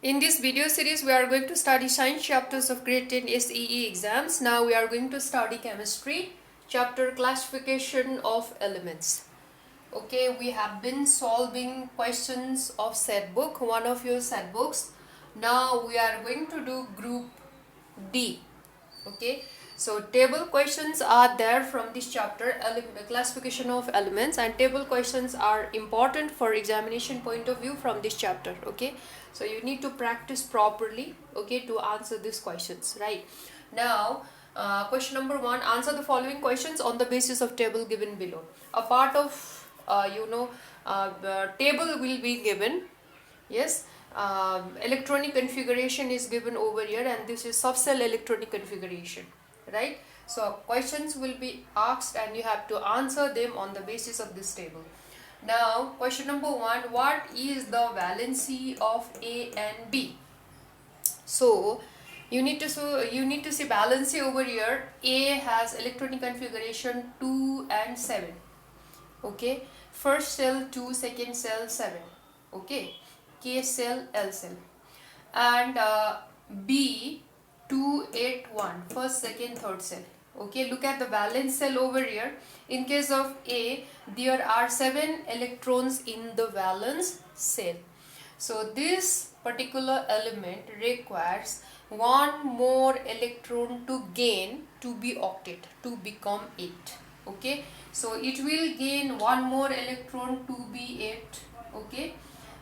In this video series, we are going to study science chapters of grade 10 SEE exams. Now we are going to study chemistry chapter classification of elements. Okay, we have been solving questions of set book, one of your set books. Now we are going to do group D. Okay, so table questions are there from this chapter, classification of elements, and table questions are important for examination point of view from this chapter. Okay, so you need to practice properly, okay, to answer these questions. Right now, question number 1: answer the following questions on the basis of table given below. A part of the table will be given. Yes, electronic configuration is given over here, and this is subcell electronic configuration, right? So questions will be asked and you have to answer them on the basis of this table. Now question number 1: what is the valency of A and B? So you need to see valency over here. A has electronic configuration 2 and 7. Okay, first cell 2, second cell 7. Okay, K cell, L cell, and B 2 8 1, first, second, third cell. Okay, look at the valence cell over here. In case of A, there are 7 electrons in the valence cell. So this particular element requires one more electron to gain to be octet, to become 8. Okay, so it will gain one more electron to be 8. Okay,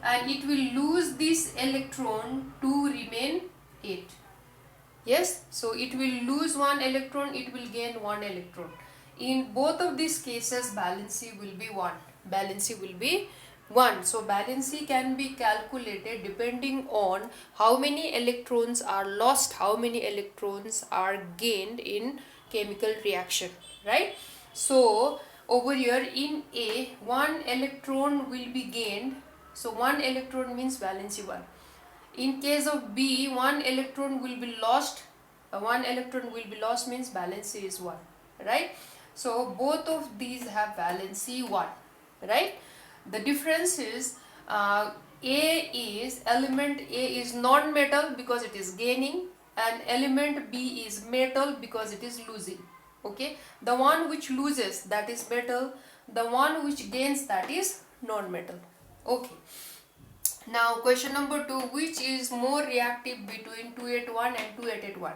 and it will lose this electron to remain 8. Yes, so it will lose one electron, it will gain one electron. In both of these cases, valency will be 1. Valency will be 1. So valency can be calculated depending on how many electrons are lost, how many electrons are gained in chemical reaction, right? So over here in A, 1 electron will be gained. So 1 electron means valency 1. In case of B, 1 electron will be lost. 1 electron will be lost means valency is 1, right? So both of these have valency 1, right? The difference is element A is non-metal because it is gaining, and element B is metal because it is losing. Okay, the one which loses, that is metal, the one which gains, that is non-metal. Okay, now question number 2: which is more reactive between 281 and 2881?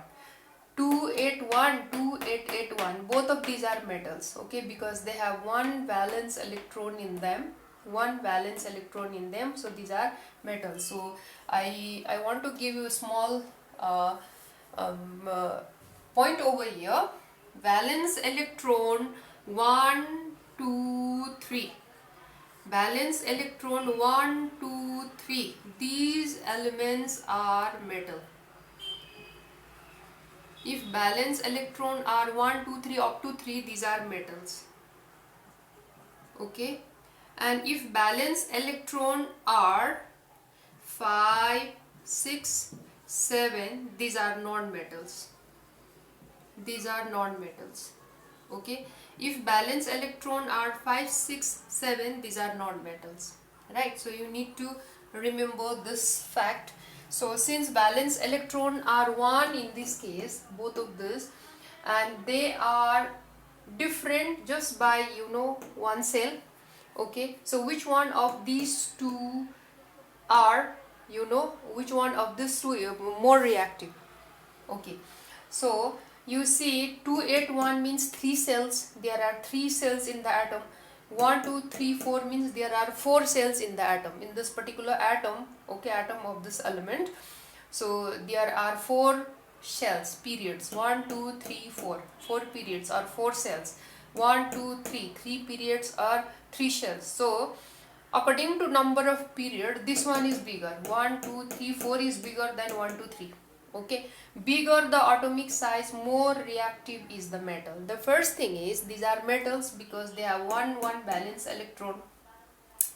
281, 2881, both of these are metals. Okay, because they have one valence electron in them, so these are metals. So I want to give you a small point over here. Valence electron 1 2 3, valence electron 1 2 3, these elements are metal. If valence electron are 1 2 3 up to 3, these are metals. Okay, and if valence electron are 5 6 7, these are non-metals. Okay, if valence electron are 5 6 7, these are non-metals, right? So you need to remember this fact. So since valence electron are 1 in this case, both of this, and they are different just by one cell. Okay, so which one of these two are which one of these two more reactive? Okay, so you see 281 means 3 cells. There are 3 cells in the atom. 1 2 3 4 means there are 4 cells in the atom, in this particular atom. Okay, atom of this element. So there are 4 shells, periods. 1 2 3 4, 4 periods or 4 cells. 1 2 3, 3 periods or 3 shells. So according to number of period, this one is bigger. 1 2 3 4 is bigger than 1 2 3. Okay, bigger the atomic size, more reactive is the metal. The first thing is these are metals because they have one valence electron.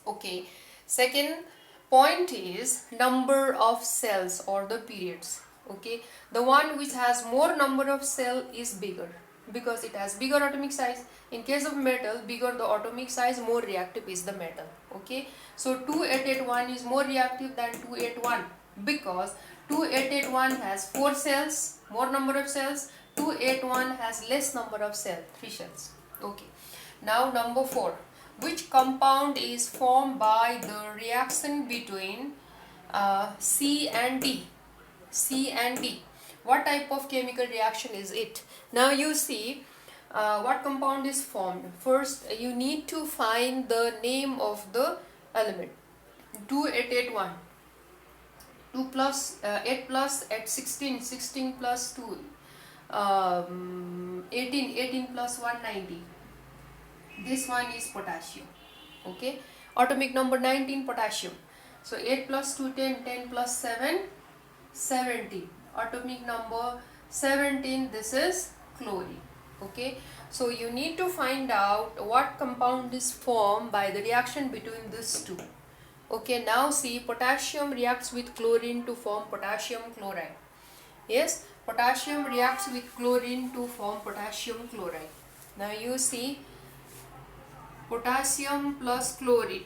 Okay, second point is number of cells or the periods. Okay, the one which has more number of cell is bigger because it has bigger atomic size. In case of metal, bigger the atomic size, more reactive is the metal. Okay, so 2881 is more reactive than 281. because 2881 has 4 cells, more number of cells. 281 has less number of cells, 3 cells. Okay. Now number 4. Which compound is formed by the reaction between C and D? C and D. What type of chemical reaction is it? Now you see what compound is formed. First you need to find the name of the element. 2881. 2 plus 8 plus at 16, 16 plus 2, 18, 18 plus 190. This one is potassium. Okay, atomic number 19, potassium. So 8 plus 2, 10, 10 plus 7, 17. Atomic number 17, this is chlorine. Okay, so you need to find out what compound is formed by the reaction between these two. Okay, now see, potassium reacts with chlorine to form potassium chloride. Yes, potassium reacts with chlorine to form potassium chloride. Now you see, potassium plus chlorine.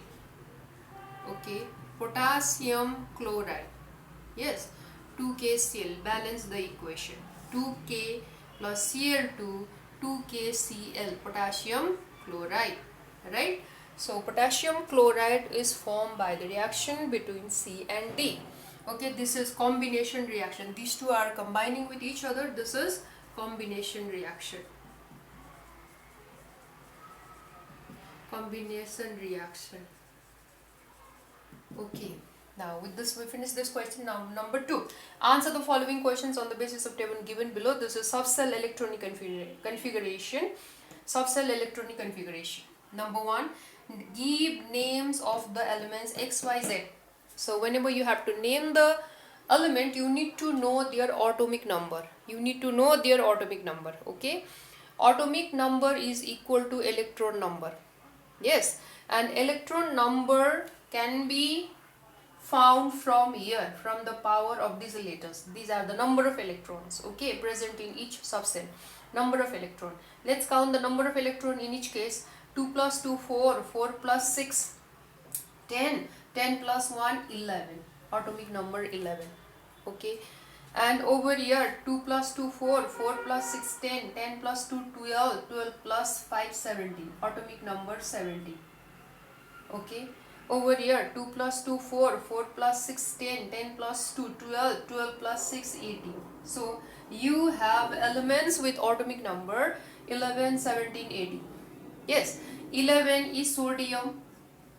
Okay, potassium chloride. Yes, 2KCl, balance the equation. 2K plus Cl2, 2KCl, potassium chloride. Right? So potassium chloride is formed by the reaction between C and D. Okay, this is combination reaction. These two are combining with each other. This is combination reaction. Combination reaction. Okay, now with this we finish this question. Now number 2. Answer the following questions on the basis of table given below. This is subcell electronic configuration. Subcell electronic configuration. Number 1. Give names of the elements X, Y, Z. So whenever you have to name the element, you need to know their atomic number. You need to know their atomic number. Okay, atomic number is equal to electron number. Yes, and electron number can be found from here, from the power of these letters. These are the number of electrons, okay, present in each subcell. Number of electron. Let's count the number of electron in each case. 2 plus 2, 4, 4 plus 6, 10, 10 plus 1, 11, atomic number 11, okay. And over here 2 plus 2, 4, 4 plus 6, 10, 10 plus 2, 12, 12 plus 5, 17, atomic number 17, okay. Over here 2 plus 2, 4, 4 plus 6, 10, 10 plus 2, 12, 12 plus 6, 18. So you have elements with atomic number 11, 17, 18. Yes, 11 is sodium.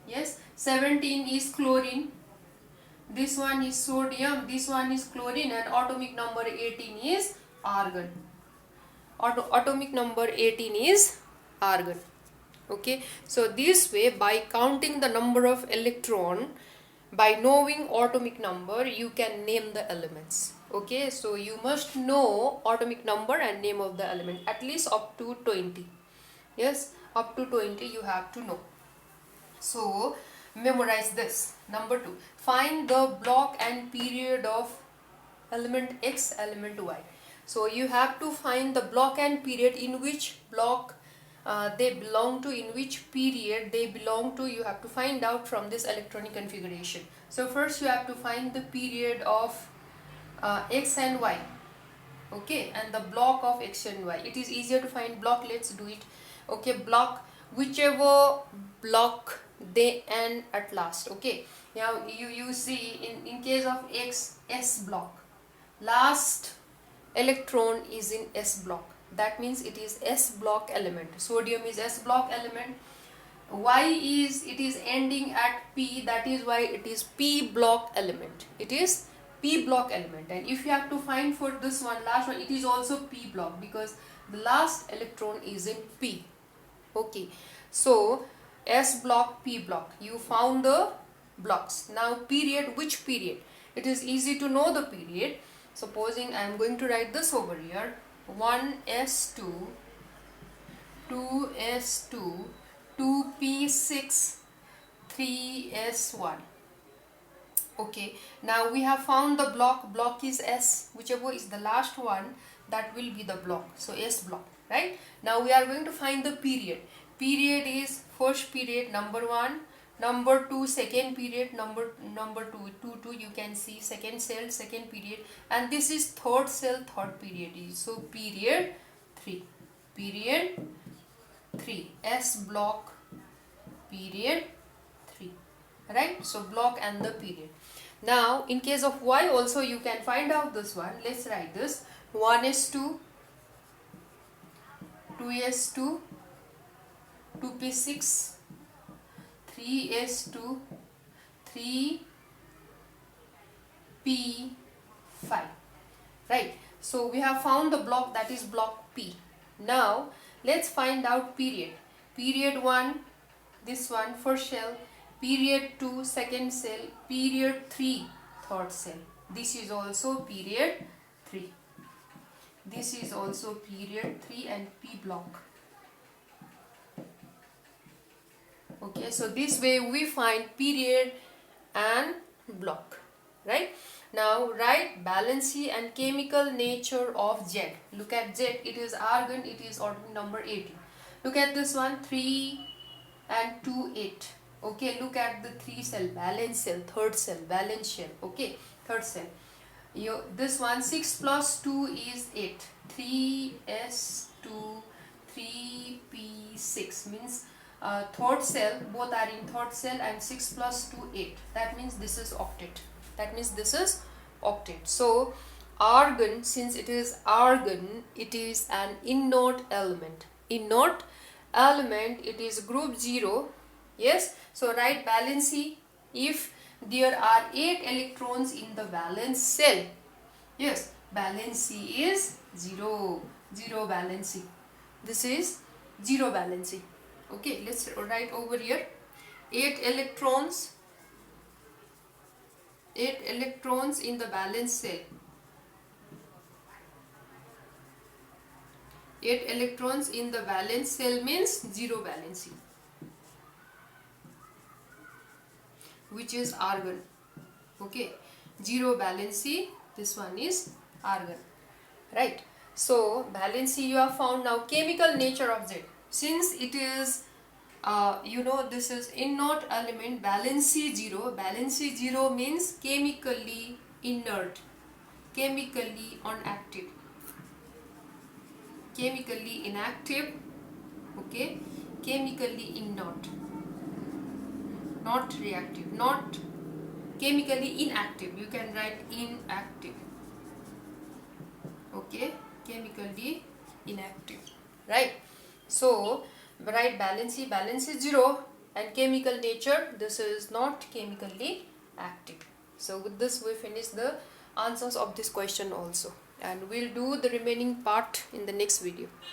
Yes, 17 is chlorine. This one is sodium, this one is chlorine, and atomic number 18 is argon. Atomic number 18 is argon. Okay, so this way, by counting the number of electron, by knowing atomic number, you can name the elements. Okay, so you must know atomic number and name of the element, at least up to 20. Yes, up to 20 you have to know. So memorize this. Number 2, find the block and period of element X, element Y. So you have to find the block and period, in which block they belong to, in which period they belong to. You have to find out from this electronic configuration. So first you have to find the period of X and Y, okay, and the block of X and Y. It is easier to find block. Let's do it. Okay, block, whichever block they end at last. Okay, now you see in case of X, S block, last electron is in S block. That means it is S block element. Sodium is S block element. Y is, it is ending at P, that is why it is P block element. It is P block element. And if you have to find for this one, last one, it is also P block, because the last electron is in P. Okay, so S block, P block, you found the blocks. Now period, which period? It is easy to know the period. Supposing I am going to write this over here, 1s2, 2s2, 2p6, 3s1. Okay, now we have found the block. Block is S, whichever is the last one, that will be the block. So S block, right? Now we are going to find the period. Period is first period number 1, number 2 second period, number 2 you can see second cell second period, and this is third cell third period. So period 3, period 3, S block period 3, right? So block and the period. Now in case of Y also you can find out this one. Let's write this: 1s2, 2s2, 2p6, 3s2, 3p5, right? So we have found the block, that is block P. Now let's find out period. Period 1, this one first cell, period 2 second cell, period 3 third cell. This is also period 3. This is also period 3 and P block. Okay, so this way we find period and block, right? Now write valency and chemical nature of Z. Look at Z, it is argon, it is atomic number 18. Look at this one, 3 and 2, 8. Okay, look at the 3 cell, valence cell, third cell, valence shell. Okay, third cell. This one, 6 plus 2 is 8. 3s2, 3p6 means third cell, both are in third cell, and 6 plus 2, 8. That means this is octet. That means this is octet. So argon, since it is argon, it is an inert element. Inert element, it is group 0. Yes, so write valency if there are 8 electrons in the valence cell. Yes, valency is 0. 0 valency. This is 0 valency. Okay, let's write over here 8 electrons. 8 electrons in the valence cell. 8 electrons in the valence cell means 0 valency, which is argon. Okay, 0 valency, this one is argon, right? So valency you have found. Now chemical nature of Z, since it is this is inert element, valency 0. Valency 0 means chemically inert, chemically inactive, chemically inactive. Okay, chemically inert, not reactive, not chemically inactive. You can write inactive. Okay, chemically inactive, right? So write valency, valency 0, and chemical nature, this is not chemically active. So with this we finish the answers of this question also, and we'll do the remaining part in the next video.